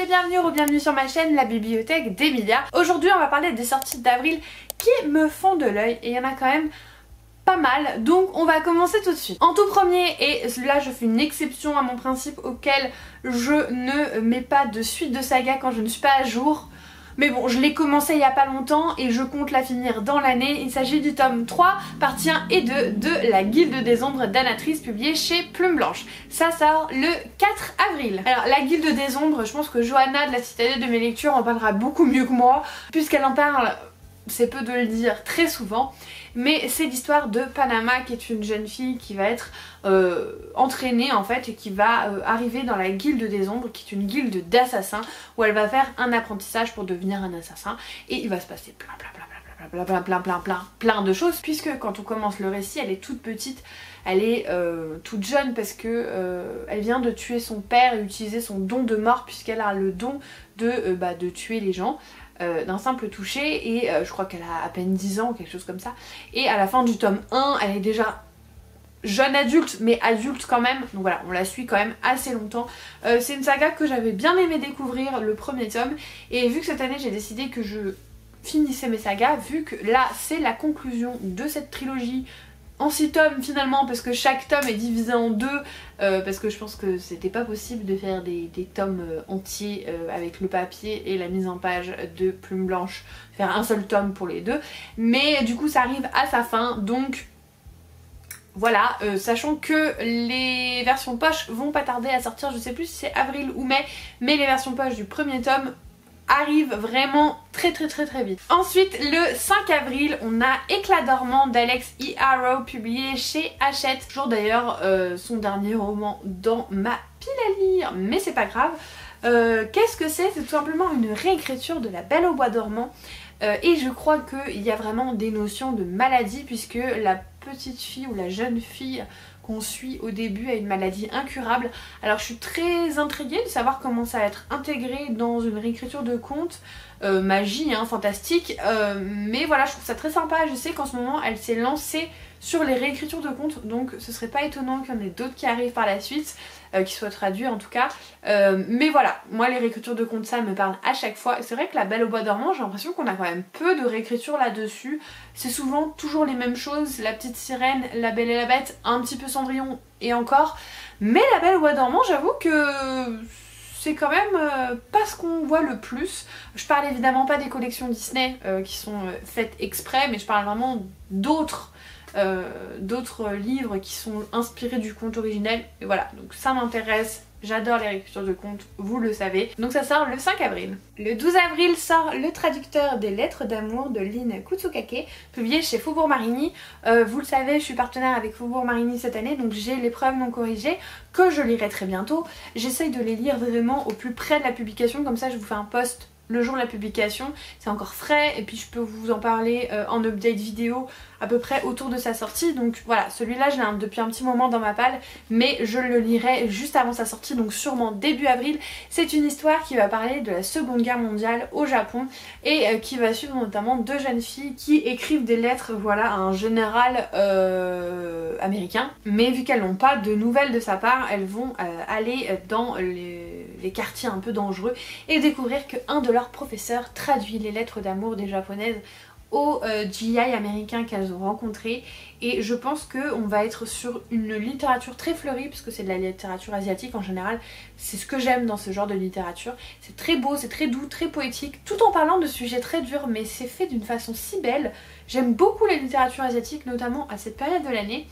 et bienvenue sur ma chaîne La Bibliothèque d'Emilia. Aujourd'hui on va parler des sorties d'avril qui me font de l'œil et il y en a quand même pas mal, donc on va commencer tout de suite. En tout premier, et là je fais une exception à mon principe auquel je ne mets pas de suite de saga quand je ne suis pas à jour. Mais bon, je l'ai commencé il y a pas longtemps et je compte la finir dans l'année. Il s'agit du tome 3, partie 1 et 2 de La Guilde des Ombres d'Anatrice, publié chez Plume Blanche. Ça sort le 4 avril. Alors, La Guilde des Ombres, je pense que Johanna de la Citadelle de mes lectures en parlera beaucoup mieux que moi, puisqu'elle en parle, c'est peu de le dire, très souvent. Mais c'est l'histoire de Panama, qui est une jeune fille qui va être entraînée en fait et qui va arriver dans la Guilde des Ombres, qui est une guilde d'assassins où elle va faire un apprentissage pour devenir un assassin et il va se passer plein de choses, puisque quand on commence le récit elle est toute petite, elle est toute jeune parce que elle vient de tuer son père et utiliser son don de mort puisqu'elle a le don de tuer les gens. D'un simple toucher et je crois qu'elle a à peine 10 ans ou quelque chose comme ça, et à la fin du tome 1 elle est déjà jeune adulte mais adulte quand même, donc voilà, on la suit quand même assez longtemps. C'est une saga que j'avais bien aimé découvrir, le premier tome, et vu que cette année j'ai décidé que je finissais mes sagas, vu que là c'est la conclusion de cette trilogie en 6 tomes finalement, parce que chaque tome est divisé en deux, parce que je pense que c'était pas possible de faire des tomes entiers avec le papier et la mise en page de Plume Blanche, faire un seul tome pour les deux, mais du coup ça arrive à sa fin, donc voilà, sachant que les versions poche vont pas tarder à sortir, je sais plus si c'est avril ou mai, mais les versions poche du premier tome arrive vraiment très vite. Ensuite, le 5 avril, on a Éclat dormant d'Alex E. Harrow, publié chez Hachette. Toujours d'ailleurs son dernier roman dans ma pile à lire, mais c'est pas grave. Qu'est-ce que c'est? C'est tout simplement une réécriture de La Belle au bois dormant. Et je crois qu'il y a vraiment des notions de maladie, puisque la petite fille ou la jeune fille qu'on suit au début a une maladie incurable. Alors je suis très intriguée de savoir comment ça va être intégré dans une réécriture de conte, magie, hein, fantastique, mais voilà, je trouve ça très sympa. Je sais qu'en ce moment elle s'est lancée sur les réécritures de contes, donc ce serait pas étonnant qu'il y en ait d'autres qui arrivent par la suite, qui soient traduits en tout cas, mais voilà, moi les réécritures de contes ça me parle à chaque fois. C'est vrai que La Belle au bois dormant, j'ai l'impression qu'on a quand même peu de réécritures là-dessus, c'est souvent toujours les mêmes choses, La Petite Sirène, La Belle et la Bête, un petit peu Cendrillon et encore, mais La Belle au bois dormant, j'avoue que c'est quand même pas ce qu'on voit le plus. Je parle évidemment pas des collections Disney qui sont faites exprès, mais je parle vraiment d'autres livres qui sont inspirés du conte originel, et voilà, donc ça m'intéresse. J'adore les réécritures de contes, vous le savez. Donc ça sort le 5 avril. Le 12 avril sort Le Traducteur des Lettres d'amour de Lynn Kutsukake, publié chez Faubourg Marigny. Vous le savez, je suis partenaire avec Faubourg Marigny cette année, donc j'ai les preuves non corrigées que je lirai très bientôt. J'essaye de les lire vraiment au plus près de la publication, comme ça je vous fais un post le jour de la publication, c'est encore frais, et puis je peux vous en parler en update vidéo à peu près autour de sa sortie. Donc voilà, celui-là je l'ai depuis un petit moment dans ma palle, mais je le lirai juste avant sa sortie, donc sûrement début avril. C'est une histoire qui va parler de la Seconde Guerre mondiale au Japon, et qui va suivre notamment deux jeunes filles qui écrivent des lettres, voilà, à un général américain, mais vu qu'elles n'ont pas de nouvelles de sa part, elles vont aller dans les quartiers un peu dangereux et découvrir qu'un de leurs professeurs traduit les lettres d'amour des japonaises aux GI américains qu'elles ont rencontrés, et je pense qu'on va être sur une littérature très fleurie puisque c'est de la littérature asiatique en général, c'est ce que j'aime dans ce genre de littérature. C'est très beau, c'est très doux, très poétique, tout en parlant de sujets très durs, mais c'est fait d'une façon si belle. J'aime beaucoup la littérature asiatique, notamment à cette période de l'année.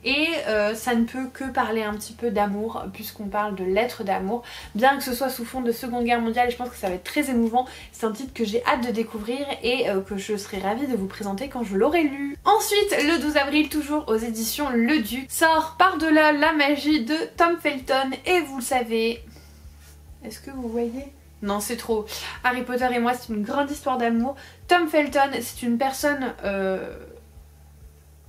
Et ça ne peut que parler un petit peu d'amour, puisqu'on parle de lettres d'amour, bien que ce soit sous fond de Seconde Guerre mondiale, et je pense que ça va être très émouvant. C'est un titre que j'ai hâte de découvrir et que je serai ravie de vous présenter quand je l'aurai lu. Ensuite, le 12 avril, toujours aux éditions Le Duc, sort Par-delà la magie de Tom Felton, et vous le savez... Est-ce que vous voyez ? Non, c'est trop. Harry Potter et moi, c'est une grande histoire d'amour. Tom Felton, c'est une personne...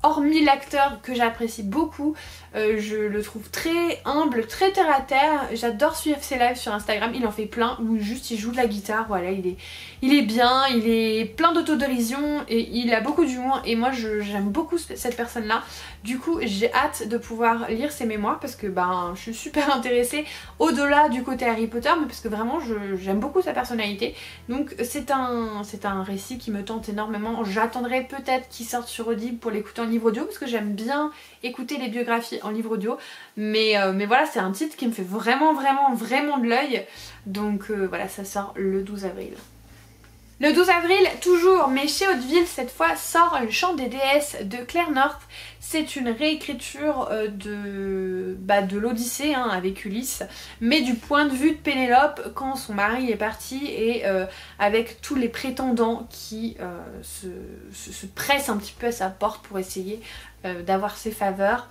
hormis l'acteur que j'apprécie beaucoup, je le trouve très humble, très terre à terre. J'adore suivre ses lives sur Instagram, il en fait plein où juste il joue de la guitare, voilà, il est bien, il est plein d'autodérision et il a beaucoup d'humour et moi j'aime beaucoup cette personne là. Du coup j'ai hâte de pouvoir lire ses mémoires parce que ben je suis super intéressée au-delà du côté Harry Potter, mais parce que vraiment j'aime beaucoup sa personnalité. Donc c'est un récit qui me tente énormément. J'attendrai peut-être qu'il sorte sur Audible pour l'écouter en livre audio parce que j'aime bien écouter les biographies en livre audio, mais voilà, c'est un titre qui me fait vraiment de l'œil. Donc voilà, ça sort le 12 avril. Le 12 avril, toujours, mais chez Hauteville, cette fois, sort Le Chant des déesses de Claire North. C'est une réécriture de l'Odyssée hein, avec Ulysse, mais du point de vue de Pénélope quand son mari est parti et avec tous les prétendants qui se pressent un petit peu à sa porte pour essayer d'avoir ses faveurs.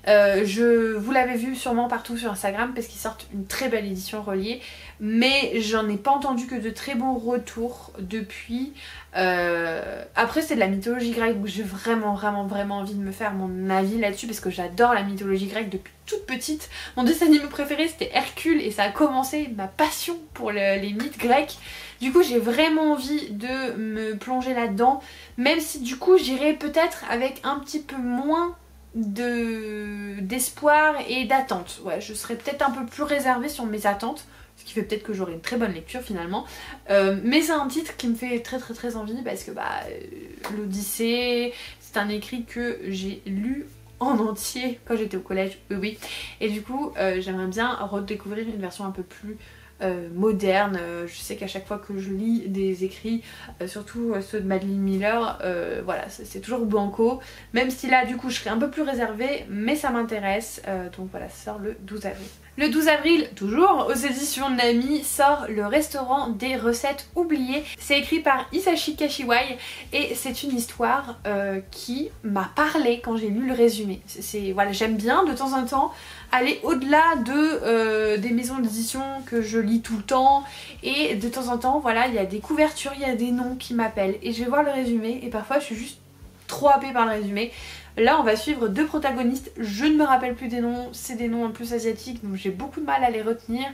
Vous l'avez vu sûrement partout sur Instagram parce qu'ils sortent une très belle édition reliée, mais j'en ai pas entendu que de très bons retours depuis. Après c'est de la mythologie grecque donc j'ai vraiment envie de me faire mon avis là-dessus parce que j'adore la mythologie grecque depuis toute petite. Mon dessin animé préféré c'était Hercule et ça a commencé ma passion pour les mythes grecs. Du coup j'ai vraiment envie de me plonger là-dedans, même si du coup j'irai peut-être avec un petit peu moins d'espoir et d'attente. Ouais, je serai peut-être un peu plus réservée sur mes attentes, ce qui fait peut-être que j'aurai une très bonne lecture finalement. Mais c'est un titre qui me fait très envie parce que l'Odyssée, c'est un écrit que j'ai lu en entier quand j'étais au collège, oui. Et du coup j'aimerais bien redécouvrir une version un peu plus moderne. Je sais qu'à chaque fois que je lis des écrits, surtout ceux de Madeline Miller, voilà, c'est toujours banco, même si là du coup je serai un peu plus réservée, mais ça m'intéresse, donc voilà, ça sort le 12 avril. Le 12 avril, toujours aux éditions Nami, sort Le Restaurant des recettes oubliées. C'est écrit par Hisashi Kashiwai et c'est une histoire qui m'a parlé quand j'ai lu le résumé. Voilà, j'aime bien de temps en temps aller au-delà des maisons d'édition que je lis tout le temps, et de temps en temps voilà, il y a des couvertures, il y a des noms qui m'appellent et je vais voir le résumé et parfois je suis juste trop happée par le résumé. Là on va suivre deux protagonistes, je ne me rappelle plus des noms, c'est des noms en plus asiatiques donc j'ai beaucoup de mal à les retenir,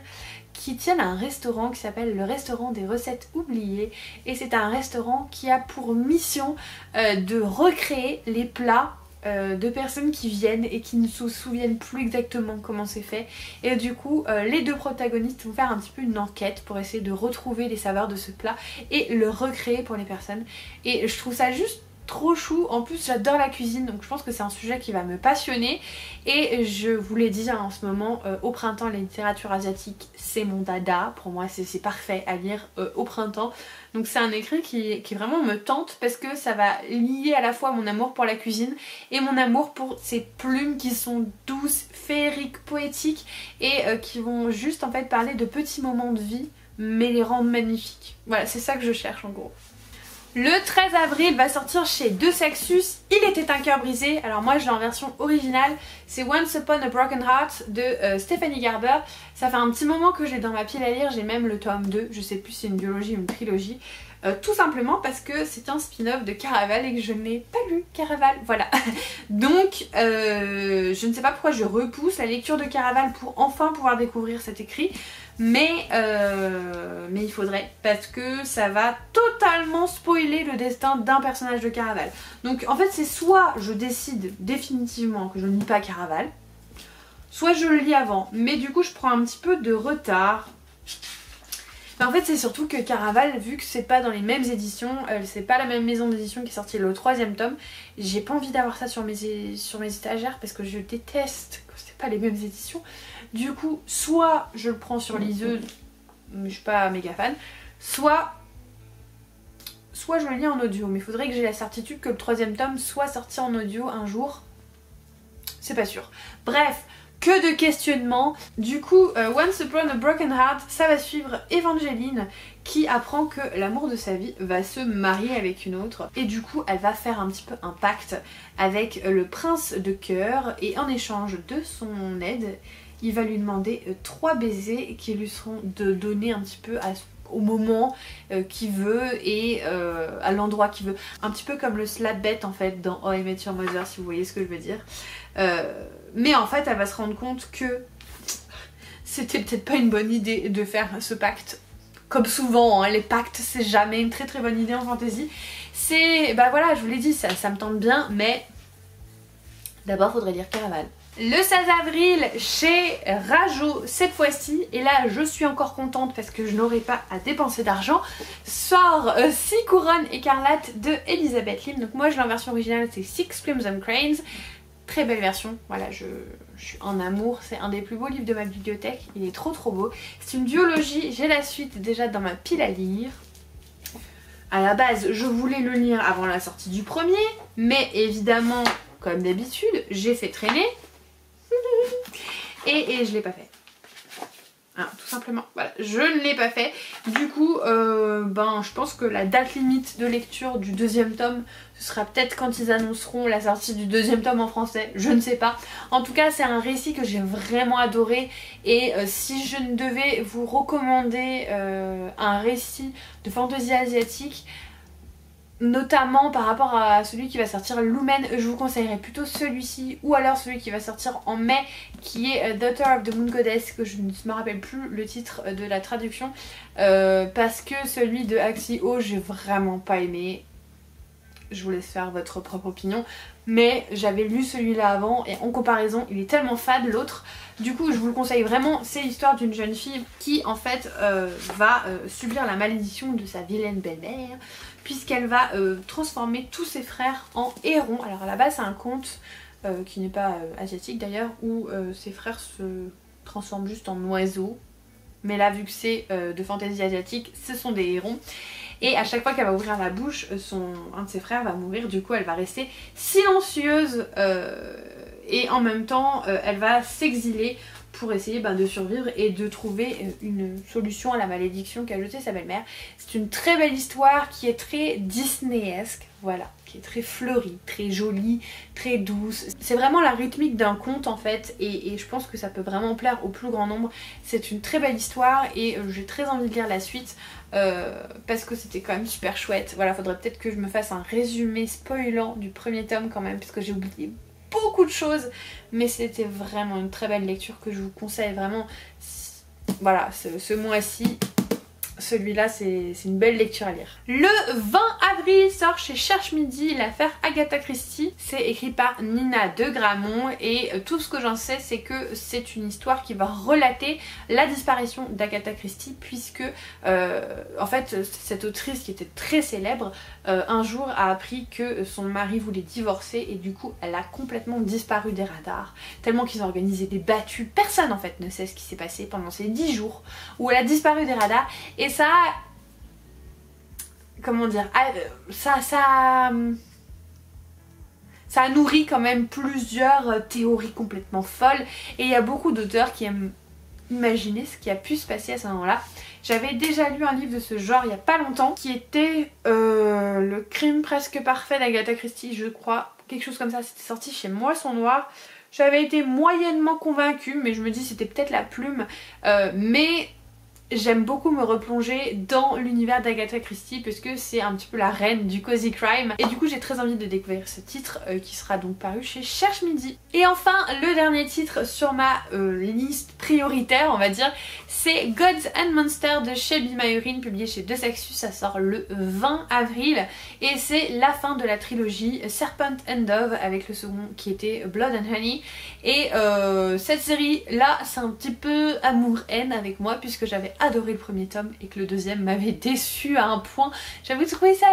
qui tiennent un restaurant qui s'appelle Le Restaurant des recettes oubliées, et c'est un restaurant qui a pour mission de recréer les plats de personnes qui viennent et qui ne se souviennent plus exactement comment c'est fait, et du coup les deux protagonistes vont faire un petit peu une enquête pour essayer de retrouver les saveurs de ce plat et le recréer pour les personnes, et je trouve ça juste trop chou. En plus j'adore la cuisine donc je pense que c'est un sujet qui va me passionner, et je vous l'ai dit en ce moment, au printemps la littérature asiatique c'est mon dada, pour moi c'est parfait à lire au printemps. Donc c'est un écrit qui vraiment me tente parce que ça va lier à la fois mon amour pour la cuisine et mon amour pour ces plumes qui sont douces, féeriques, poétiques, et qui vont juste en fait parler de petits moments de vie mais les rendre magnifiques. Voilà, c'est ça que je cherche en gros. Le 13 avril va sortir chez De Sexus Il était un cœur brisé. Alors moi je l'ai en version originale, c'est Once Upon a Broken Heart de Stephanie Garber. Ça fait un petit moment que j'ai dans ma pile à lire, j'ai même le tome 2, je sais plus si c'est une biologie ou une trilogie. Tout simplement parce que c'est un spin-off de Caraval et que je n'ai pas lu Caraval, voilà. Donc je ne sais pas pourquoi je repousse la lecture de Caraval pour enfin pouvoir découvrir cet écrit. Mais il faudrait, parce que ça va totalement spoiler le destin d'un personnage de Caraval. Donc en fait c'est soit je décide définitivement que je ne lis pas Caraval, soit je le lis avant, mais du coup je prends un petit peu de retard. Mais en fait c'est surtout que Caraval, vu que c'est pas dans les mêmes éditions, c'est pas la même maison d'édition qui est sortie le 3e tome, j'ai pas envie d'avoir ça sur mes étagères parce que je déteste quand c'est pas les mêmes éditions. Du coup soit je le prends sur liseuse, mais je suis pas méga fan, soit je le lis en audio, mais il faudrait que j'ai la certitude que le 3e tome soit sorti en audio un jour, c'est pas sûr. Bref, que de questionnements. Du coup Once Upon a Broken Heart, ça va suivre Evangeline qui apprend que l'amour de sa vie va se marier avec une autre, et du coup elle va faire un petit peu un pacte avec le prince de cœur, et en échange de son aide il va lui demander 3 baisers qui lui seront donnés un petit peu au moment qu'il veut et à l'endroit qu'il veut. Un petit peu comme le slap bet en fait dans How I Met Your Mother, si vous voyez ce que je veux dire. Mais en fait elle va se rendre compte que c'était peut-être pas une bonne idée de faire ce pacte. Comme souvent, hein, les pactes c'est jamais une très très bonne idée en fantasy. C'est, bah voilà, je vous l'ai dit, ça me tente bien, mais d'abord faudrait lire Caraval. Le 16 avril chez Rajo, cette fois-ci, et là je suis encore contente parce que je n'aurai pas à dépenser d'argent, sort 6 couronnes écarlates de Elizabeth Lim. Donc moi je l'ai en version originale, c'est Six Crimson Cranes. Très belle version, voilà, je suis en amour, c'est un des plus beaux livres de ma bibliothèque, il est trop beau. C'est une duologie, j'ai la suite déjà dans ma pile à lire. À la base, je voulais le lire avant la sortie du premier, mais évidemment, comme d'habitude, j'ai fait traîner et je l'ai pas fait. Ah, tout simplement, voilà, je ne l'ai pas fait. Du coup, je pense que la date limite de lecture du deuxième tome, ce sera peut-être quand ils annonceront la sortie du deuxième tome en français, je ne sais pas. En tout cas, c'est un récit que j'ai vraiment adoré et si je ne devais vous recommander un récit de fantasy asiatique, notamment par rapport à celui qui va sortir Lumen, je vous conseillerais plutôt celui-ci ou alors celui qui va sortir en mai qui est Daughter of the Moon Goddess, que je ne me rappelle plus le titre de la traduction parce que celui de Axio j'ai vraiment pas aimé. Je vous laisse faire votre propre opinion, mais j'avais lu celui-là avant et en comparaison il est tellement fade l'autre. Du coup je vous le conseille vraiment, c'est l'histoire d'une jeune fille qui en fait va subir la malédiction de sa vilaine belle-mère puisqu'elle va transformer tous ses frères en hérons. Alors à la base c'est un conte qui n'est pas asiatique d'ailleurs, où ses frères se transforment juste en oiseaux, mais là vu que c'est de fantaisie asiatique, ce sont des hérons. Et à chaque fois qu'elle va ouvrir la bouche, un de ses frères va mourir, du coup elle va rester silencieuse et en même temps elle va s'exiler pour essayer de survivre et de trouver une solution à la malédiction qu'a jetée sa belle-mère. C'est une très belle histoire qui est très Disneyesque, voilà, qui est très fleurie, très jolie, très douce. C'est vraiment la rythmique d'un conte en fait et je pense que ça peut vraiment plaire au plus grand nombre. C'est une très belle histoire et j'ai très envie de lire la suite parce que c'était quand même super chouette. Voilà, faudrait peut-être que je me fasse un résumé spoilant du premier tome quand même parce que j'ai oublié beaucoup de choses, mais c'était vraiment une très belle lecture que je vous conseille vraiment. Voilà, ce mois-ci, celui-là c'est une belle lecture à lire. Le 20 avril sort chez Cherche Midi l'affaire Agatha Christie. C'est écrit par Nina de Gramont et tout ce que j'en sais c'est que c'est une histoire qui va relater la disparition d'Agatha Christie puisque en fait cette autrice qui était très célèbre un jour a appris que son mari voulait divorcer et du coup elle a complètement disparu des radars tellement qu'ils ont organisé des battues. Personne en fait ne sait ce qui s'est passé pendant ces 10 jours où elle a disparu des radars. Et ça, comment dire, ça a nourri quand même plusieurs théories complètement folles et il y a beaucoup d'auteurs qui aiment imaginer ce qui a pu se passer à ce moment-là. J'avais déjà lu un livre de ce genre il n'y a pas longtemps qui était Le crime presque parfait d'Agatha Christie, je crois, quelque chose comme ça. C'était sorti chez Moisson Noir. J'avais été moyennement convaincue, mais je me dis c'était peut-être la plume, mais j'aime beaucoup me replonger dans l'univers d'Agatha Christie puisque c'est un petit peu la reine du cozy crime et du coup j'ai très envie de découvrir ce titre qui sera donc paru chez Cherche Midi. Et enfin le dernier titre sur ma liste prioritaire on va dire, c'est Gods and Monsters de Shelby Mayurine publié chez De Saxus. Ça sort le 20 avril et c'est la fin de la trilogie Serpent and Dove avec le second qui était Blood and Honey. Et cette série là c'est un petit peu amour-haine avec moi puisque j'avais adoré le premier tome et que le deuxième m'avait déçu à un point, j'avais trouvé ça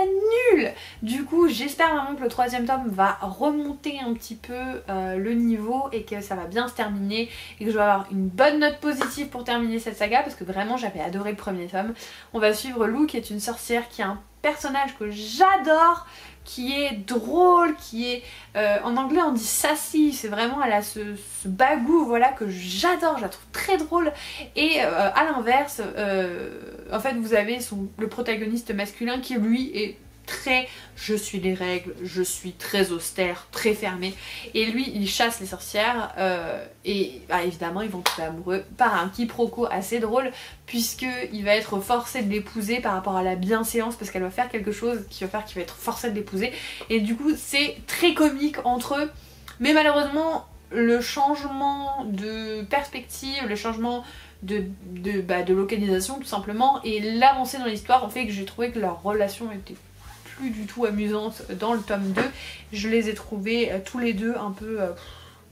nul. Du coup j'espère vraiment que le troisième tome va remonter un petit peu le niveau et que ça va bien se terminer et que je vais avoir une bonne note positive pour terminer cette saga parce que vraiment j'avais adoré le premier tome. On va suivre Lou qui est une sorcière qui a un personnage que j'adore, qui est drôle, qui est en anglais on dit sassy, c'est vraiment elle a ce bagou voilà que j'adore, je la trouve très drôle. Et à l'inverse en fait vous avez le protagoniste masculin qui lui est très je suis les règles, je suis très austère, très fermée. Et lui il chasse les sorcières et bah, évidemment ils vont tomber amoureux par un quiproquo assez drôle puisque il va être forcé de l'épouser par rapport à la bienséance parce qu'elle va faire quelque chose qui va faire qu'il va être forcé de l'épouser. Et du coup c'est très comique entre eux, mais malheureusement le changement de perspective, le changement de localisation tout simplement et l'avancée dans l'histoire ont fait que j'ai trouvé que leur relation était plus du tout amusante dans le tome 2. Je les ai trouvés tous les deux un peu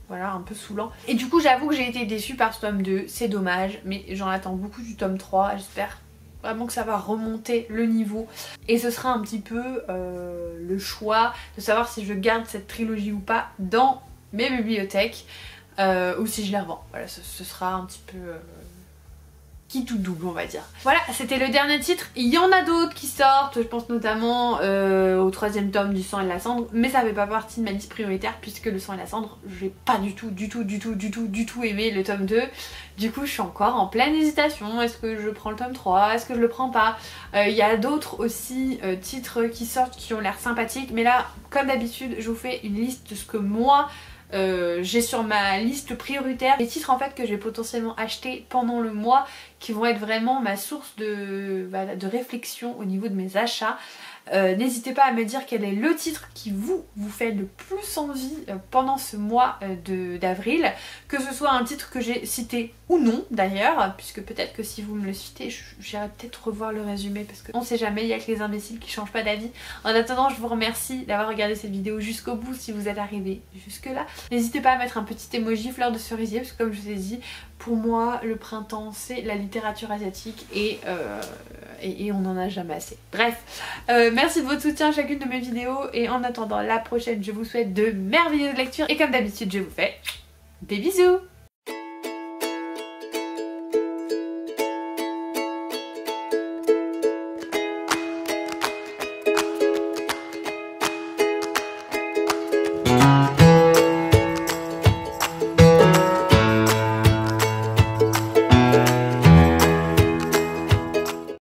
voilà, un peu saoulants. Et du coup j'avoue que j'ai été déçue par ce tome 2, c'est dommage, mais j'en attends beaucoup du tome 3, j'espère vraiment que ça va remonter le niveau et ce sera un petit peu le choix de savoir si je garde cette trilogie ou pas dans mes bibliothèques ou si je les revends. Voilà, ce sera un petit peu qui tout double on va dire. Voilà, c'était le dernier titre. Il y en a d'autres qui sortent, je pense notamment au 3e tome du sang et de la cendre, mais ça fait pas partie de ma liste prioritaire puisque le sang et la cendre, j'ai pas du tout aimé le tome 2. Du coup je suis encore en pleine hésitation, est-ce que je prends le tome 3, est-ce que je le prends pas. Il y a d'autres aussi titres qui sortent qui ont l'air sympathiques, mais là comme d'habitude je vous fais une liste de ce que moi j'ai sur ma liste prioritaire les titres en fait que je vais potentiellement acheter pendant le mois qui vont être vraiment ma source de réflexion au niveau de mes achats. N'hésitez pas à me dire quel est le titre qui vous fait le plus envie pendant ce mois d'avril, que ce soit un titre que j'ai cité ou non d'ailleurs, puisque peut-être que si vous me le citez j'irai peut-être revoir le résumé parce qu'on sait jamais, il y a que les imbéciles qui changent pas d'avis. En attendant je vous remercie d'avoir regardé cette vidéo jusqu'au bout si vous êtes arrivé jusque là. N'hésitez pas à mettre un petit emoji fleur de cerisier parce que comme je vous ai dit, pour moi le printemps c'est la littérature asiatique et on n'en a jamais assez. Bref, merci de votre soutien à chacune de mes vidéos et en attendant la prochaine je vous souhaite de merveilleuses lectures et comme d'habitude je vous fais des bisous.